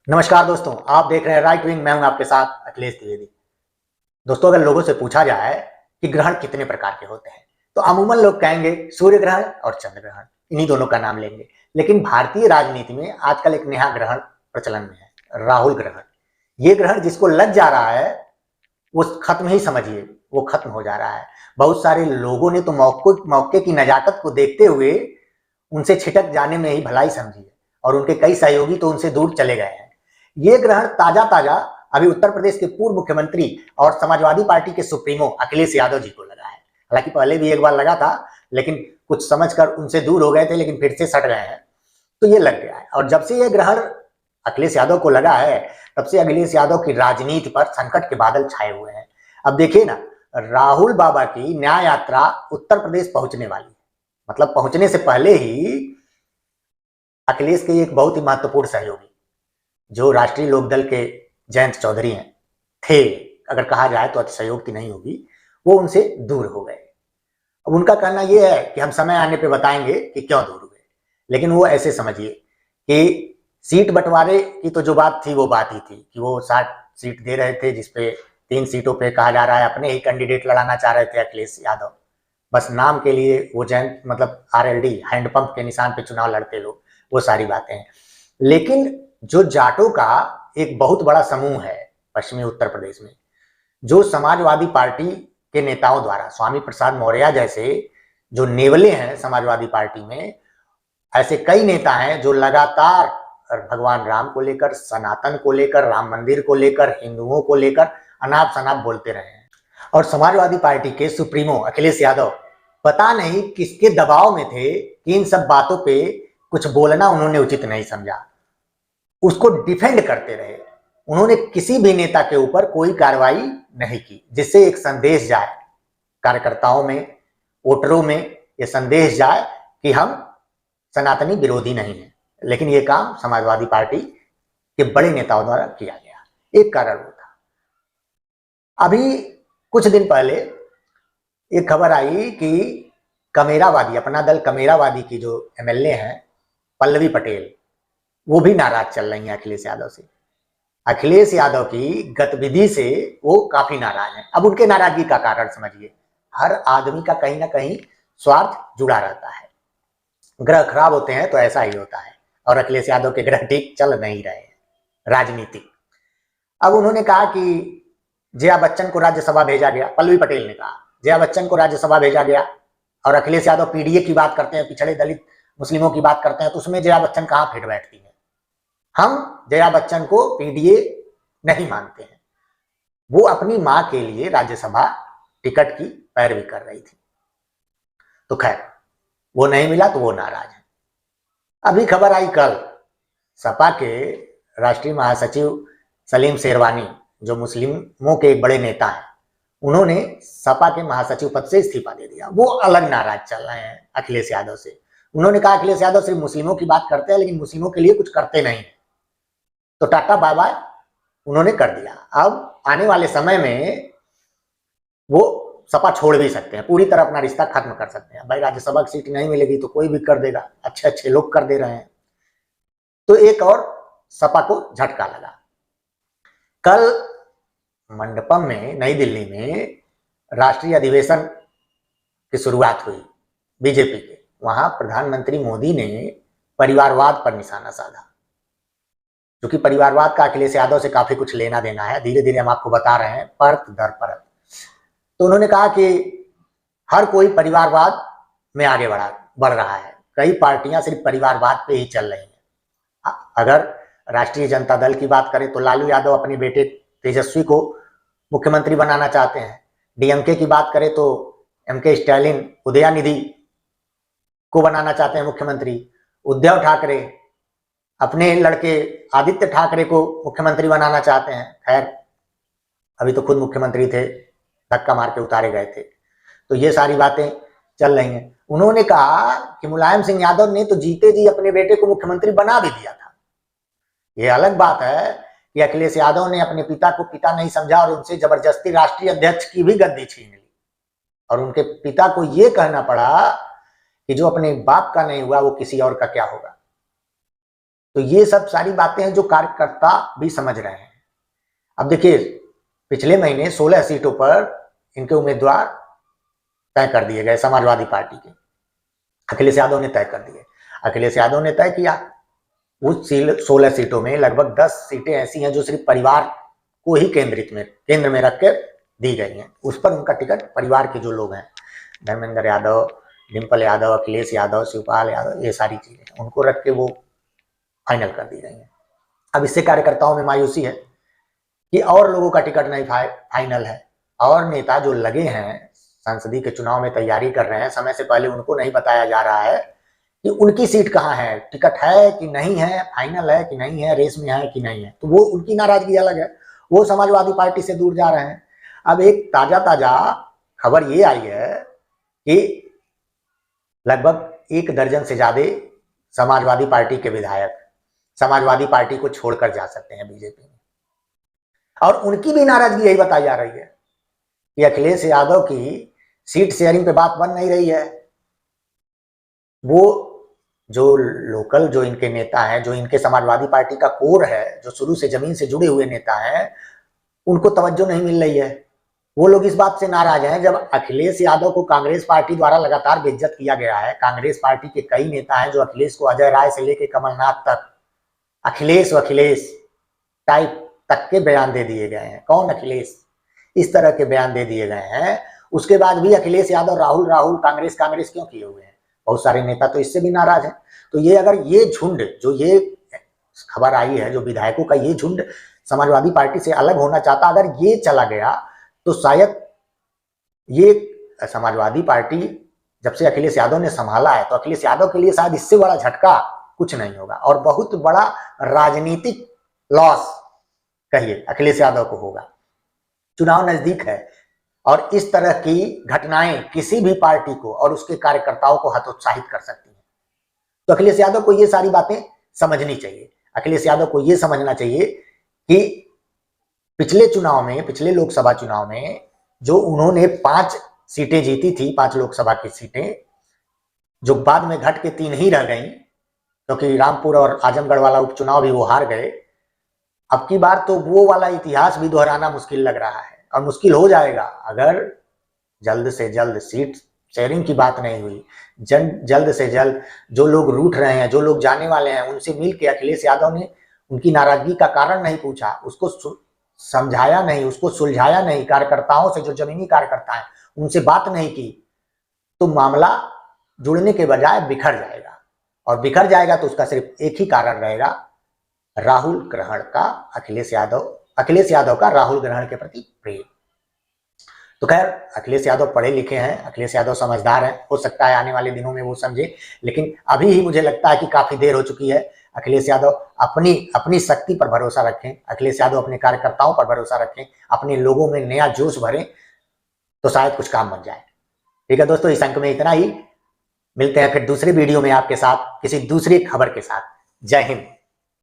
नमस्कार दोस्तों, आप देख रहे हैं राइट विंग। मैं हूं आपके साथ अखिलेश द्विवेदी। दोस्तों, अगर लोगों से पूछा जाए कि ग्रहण कितने प्रकार के होते हैं तो अमूमन लोग कहेंगे सूर्य ग्रहण और चंद्र ग्रहण, इन्हीं दोनों का नाम लेंगे। लेकिन भारतीय राजनीति में आजकल एक नया ग्रहण प्रचलन में है, राहुल ग्रहण। ये ग्रहण जिसको लग जा रहा है वो खत्म ही समझिए, वो खत्म हो जा रहा है। बहुत सारे लोगों ने तो मौके की नजाकत को देखते हुए उनसे छिटक जाने में ही भलाई समझी है और उनके कई सहयोगी तो उनसे दूर चले गए हैं। ये ग्रहण ताजा ताजा अभी उत्तर प्रदेश के पूर्व मुख्यमंत्री और समाजवादी पार्टी के सुप्रीमो अखिलेश यादव जी को लगा है। हालांकि पहले भी एक बार लगा था, लेकिन कुछ समझकर उनसे दूर हो गए थे, लेकिन फिर से सट गए हैं। तो ये लग गया है और जब से ये ग्रहण अखिलेश यादव को लगा है तब से अखिलेश यादव की राजनीति पर संकट के बादल छाए हुए हैं। अब देखिए ना, राहुल बाबा की न्याय यात्रा उत्तर प्रदेश पहुंचने वाली है। मतलब पहुंचने से पहले ही अखिलेश के एक बहुत ही महत्वपूर्ण सहयोगी जो राष्ट्रीय लोकदल के जयंत चौधरी हैं थे, अगर कहा जाए तो अतिशयोक्ति नहीं होगी, वो उनसे दूर हो गए। अब उनका कहना यह है कि हम समय आने पे बताएंगे कि क्यों दूर हुए, लेकिन वो ऐसे समझिए कि सीट बंटवारे की तो जो बात थी वो बात ही थी कि वो 60 सीट दे रहे थे, जिसपे 3 सीटों पे कहा जा रहा है अपने ही कैंडिडेट लड़ाना चाह रहे थे अखिलेश यादव। बस नाम के लिए वो जयंत मतलब आरएलडी हैंडपंप के निशान पे चुनाव लड़ते लोग, वो सारी बातें हैं। लेकिन जो जाटों का एक बहुत बड़ा समूह है पश्चिमी उत्तर प्रदेश में, जो समाजवादी पार्टी के नेताओं द्वारा, स्वामी प्रसाद मौर्य जैसे जो नेवले हैं समाजवादी पार्टी में, ऐसे कई नेता हैं जो लगातार भगवान राम को लेकर, सनातन को लेकर, राम मंदिर को लेकर, हिंदुओं को लेकर अनाप शनाप बोलते रहे हैं। और समाजवादी पार्टी के सुप्रीमो अखिलेश यादव पता नहीं किसके दबाव में थे कि इन सब बातों पे कुछ बोलना उन्होंने उचित नहीं समझा, उसको डिफेंड करते रहे। उन्होंने किसी भी नेता के ऊपर कोई कार्रवाई नहीं की जिससे एक संदेश जाए कार्यकर्ताओं में, वोटरों में, ये संदेश जाए कि हम सनातनी विरोधी नहीं है। लेकिन ये काम समाजवादी पार्टी के बड़े नेताओं द्वारा किया गया। एक कारण वो था, अभी कुछ दिन पहले एक खबर आई कि कमेरावादी, अपना दल कमेरावादी की जो एमएलए हैं पल्लवी पटेल, वो भी नाराज चल रही हैं अखिलेश यादव से। अखिलेश यादव की गतिविधि से वो काफी नाराज हैं। अब उनके नाराजगी का कारण समझिए, हर आदमी का कहीं ना कहीं स्वार्थ जुड़ा रहता है। ग्रह खराब होते हैं तो ऐसा ही होता है, और अखिलेश यादव के ग्रह ठीक चल नहीं रहे हैं राजनीति। अब उन्होंने कहा कि जया बच्चन को राज्यसभा भेजा गया, पल्लवी पटेल ने कहा जया बच्चन को राज्यसभा भेजा गया, और अखिलेश यादव पीडीए की बात करते हैं, पिछड़े दलित मुस्लिमों की बात करते हैं, तो उसमें जया बच्चन कहां फिट बैठती है। हम जया बच्चन को पीडीए नहीं मानते हैं। वो अपनी मां के लिए राज्यसभा टिकट की पैरवी कर रही थी। तो खैर, वो नहीं मिला तो वो नाराज है। अभी खबर आई कल, सपा के राष्ट्रीय महासचिव सलीम शेरवानी, जो मुस्लिमों के एक बड़े नेता हैं, उन्होंने सपा के महासचिव पद से इस्तीफा दे दिया। वो अलग नाराज चल रहे हैं अखिलेश यादव से। उन्होंने कहा अखिलेश यादव सिर्फ मुस्लिमों की बात करते हैं लेकिन मुस्लिमों के लिए कुछ करते नहीं है। तो टाटा बाय बाय उन्होंने कर दिया। अब आने वाले समय में वो सपा छोड़ भी सकते हैं, पूरी तरह अपना रिश्ता खत्म कर सकते हैं। भाई राज्यसभा की सीट नहीं मिलेगी तो कोई भी कर देगा, अच्छे अच्छे लोग कर दे रहे हैं। तो एक और सपा को झटका लगा। कल मंडपम में, नई दिल्ली में राष्ट्रीय अधिवेशन की शुरुआत हुई बीजेपी के। वहां प्रधानमंत्री मोदी ने परिवारवाद पर निशाना साधा, क्योंकि परिवारवाद का अखिलेश यादव से काफी कुछ लेना देना है। धीरे धीरे हम आपको बता रहे हैं परत दर परत। तो उन्होंने कहा कि हर कोई परिवारवाद में आगे बढ़ रहा है। कई पार्टियां सिर्फ परिवारवाद पे ही चल रही हैं। अगर राष्ट्रीय जनता दल की बात करें तो लालू यादव अपने बेटे तेजस्वी को मुख्यमंत्री बनाना चाहते हैं। डीएमके की बात करें तो एमके स्टालिन उदयनिधि को बनाना चाहते हैं मुख्यमंत्री। उद्धव ठाकरे अपने लड़के आदित्य ठाकरे को मुख्यमंत्री बनाना चाहते हैं। खैर, अभी तो खुद मुख्यमंत्री थे, धक्का मार के उतारे गए थे। तो ये सारी बातें चल रही हैं। उन्होंने कहा कि मुलायम सिंह यादव ने तो जीते जी अपने बेटे को मुख्यमंत्री बना भी दिया था। ये अलग बात है कि अखिलेश यादव ने अपने पिता को पिता नहीं समझा और उनसे जबरदस्ती राष्ट्रीय अध्यक्ष की भी गद्दी छीन ली, और उनके पिता को यह कहना पड़ा कि जो अपने बाप का नहीं हुआ वो किसी और का क्या होगा। तो ये सब सारी बातें हैं जो कार्यकर्ता भी समझ रहे हैं। अब देखिए, पिछले महीने 16 सीटों पर इनके उम्मीदवार तय कर दिए गए। समाजवादी पार्टी के अखिलेश यादव ने तय कर दिए। अखिलेश यादव ने तय किया। उस 16 सीटों में लगभग 10 सीटें ऐसी हैं जो सिर्फ परिवार को ही केंद्र में रख कर दी गई हैं। उस पर उनका टिकट परिवार के जो लोग हैं, धर्मेंद्र यादव, डिम्पल यादव, अखिलेश यादव, शिवपाल यादव, ये सारी चीजें उनको रख के वो फाइनल कर दी गई हैं। अब इससे कार्यकर्ताओं में मायूसी है कि और लोगों का टिकट नहीं फाइनल है, और नेता जो लगे हैं संसदीय के चुनाव में तैयारी कर रहे हैं, समय से पहले उनको नहीं बताया जा रहा है कि उनकी सीट कहाँ है, टिकट है कि नहीं है, फाइनल है कि नहीं है, रेस में है कि नहीं है। तो वो उनकी नाराजगी अलग है, वो समाजवादी पार्टी से दूर जा रहे हैं। अब एक ताजा खबर ये आई है कि लगभग 1 दर्जन से ज्यादा समाजवादी पार्टी के विधायक समाजवादी पार्टी को छोड़कर जा सकते हैं बीजेपी में, और उनकी भी नाराजगी यही बताई जा रही है कि अखिलेश यादव की सीट शेयरिंग पे बात बन नहीं रही है। वो जो लोकल जो इनके नेता हैं, जो इनके समाजवादी पार्टी का कोर है, जो शुरू से जमीन से जुड़े हुए नेता हैं, उनको तवज्जो नहीं मिल रही है। वो लोग इस बात से नाराज हैं, जब अखिलेश यादव को कांग्रेस पार्टी द्वारा लगातार बेइज्जत किया गया है। कांग्रेस पार्टी के कई नेता हैं जो अखिलेश को अजय राय से लेकर कमलनाथ तक अखिलेश टाइप तक के बयान दे दिए गए हैं। कौन अखिलेश, इस तरह के बयान दे दिए गए हैं। उसके बाद भी अखिलेश यादव राहुल कांग्रेस क्यों किए हुए हैं। बहुत सारे नेता तो इससे भी नाराज हैं। तो ये अगर ये झुंड, जो ये खबर आई है, जो विधायकों का ये झुंड समाजवादी पार्टी से अलग होना चाहता, अगर ये चला गया तो शायद ये समाजवादी पार्टी जब से अखिलेश यादव ने संभाला है, तो अखिलेश यादव के लिए शायद इससे बड़ा झटका कुछ नहीं होगा, और बहुत बड़ा राजनीतिक लॉस कहिए अखिलेश यादव को होगा। चुनाव नजदीक है और इस तरह की घटनाएं किसी भी पार्टी को और उसके कार्यकर्ताओं को हतोत्साहित कर सकती हैं। तो अखिलेश यादव को ये सारी बातें समझनी चाहिए। अखिलेश यादव को ये समझना चाहिए कि पिछले लोकसभा चुनाव में जो उन्होंने 5 सीटें जीती थी, 5 लोकसभा की सीटें, जो बाद में घट के 3 ही रह गई, क्योंकि रामपुर और आजमगढ़ वाला उपचुनाव भी वो हार गए। अब की बार तो वो वाला इतिहास भी दोहराना मुश्किल लग रहा है, और मुश्किल हो जाएगा अगर जल्द से जल्द सीट शेयरिंग की बात नहीं हुई। जल्द से जल्द जो लोग रूठ रहे हैं, जो लोग जाने वाले हैं, उनसे मिल के अखिलेश यादव ने उनकी नाराजगी का कारण नहीं पूछा, उसको समझाया नहीं, उसको सुलझाया नहीं, कार्यकर्ताओं से, जो जमीनी कार्यकर्ता हैं उनसे बात नहीं की, तो मामला जुड़ने के बजाय बिखर जाएगा। और बिखर जाएगा तो उसका सिर्फ एक ही कारण रहेगा, राहुल ग्रहण का अखिलेश यादव का राहुल ग्रहण के प्रति प्रेम। तो खैर, अखिलेश यादव पढ़े लिखे हैं, अखिलेश यादव समझदार हैं, हो सकता है आने वाले दिनों में वो समझे, लेकिन अभी ही मुझे लगता है कि काफी देर हो चुकी है। अखिलेश यादव अपनी शक्ति पर भरोसा रखें, अखिलेश यादव अपने कार्यकर्ताओं पर भरोसा रखें, अपने लोगों में नया जोश भरें, तो शायद कुछ काम बन जाए। ठीक है दोस्तों, इस अंक में इतना ही। मिलते हैं फिर दूसरे वीडियो में आपके साथ किसी दूसरी खबर के साथ। जय हिंद।